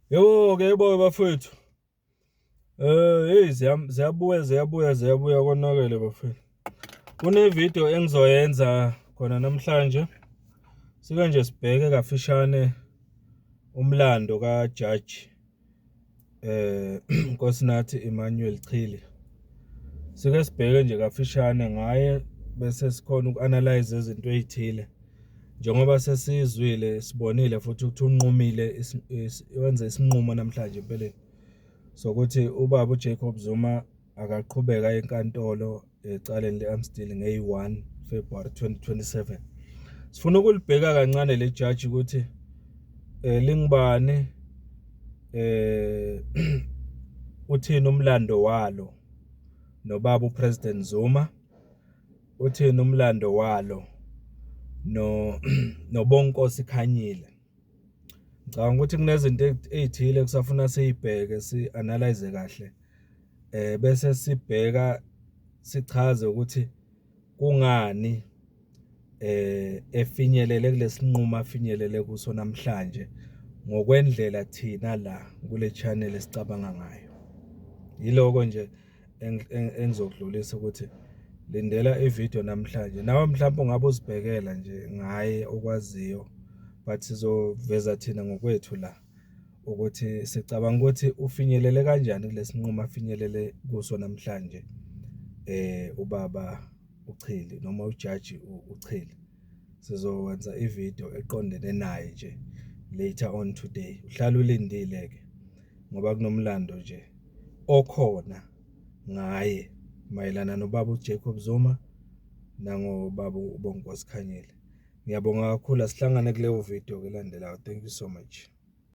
Yebo bafethu. Hey ziyabuya konakele bafethu. Kune-video engizoyenza khona namhlanje. Sike nje sibheke kafishane umlando kaJaji Nkosinathi Emmanuel Chili. Sike sibheke nje kafishane ngaye bese sikhona uku-analyze izinto ezithile. Njengoba sesizwile sibonile futhi ukuthi unqumile wenze isinqumo namhlanje empeleni sokuthi ubaba uJacob Zuma akaqhubeka enkantolo ecaleni leAmstel nge-1 February 2027. Sifuna ukulibheka kancane le judge ukuthi lingibani uthini umlando walo nobaba uPresident Zuma, uthini umlando walo noBonkosi Khanyile. Ngicabanga ukuthi kunezinto ezithile kusafuna siyibheke si-analyze kahle bese sibheka sichaze ukuthi kungani efinyelele kulesinqumo afinyelele kuso namhlanje ngokwendlela thina la kule channel esicabanga ngayo. Yiloko nje engizokudlulisa ukuthi lindela ivideo namhlanje. Nawe mhlawumbe ungabe uzibhekela nje ngaye okwaziyo but sizoveza thina ngokwethu la ukuthi sicabanga ukuthi ufinyelele kanjani kulesinqumo afinyelele kuso namhlanje ubaba uChili noma uJaji uChili. Sizowenza ivideo eqondene naye nje later on today. Uhlala ulindile ke ngoba kunomlando nje okhona ngaye mayelana nobaba uJacob Zuma nangobaba uBonkosi Khanyile. Ngiyabonga kakhulu, asihlangane kuleyo video ke landelayo. Thank you so much.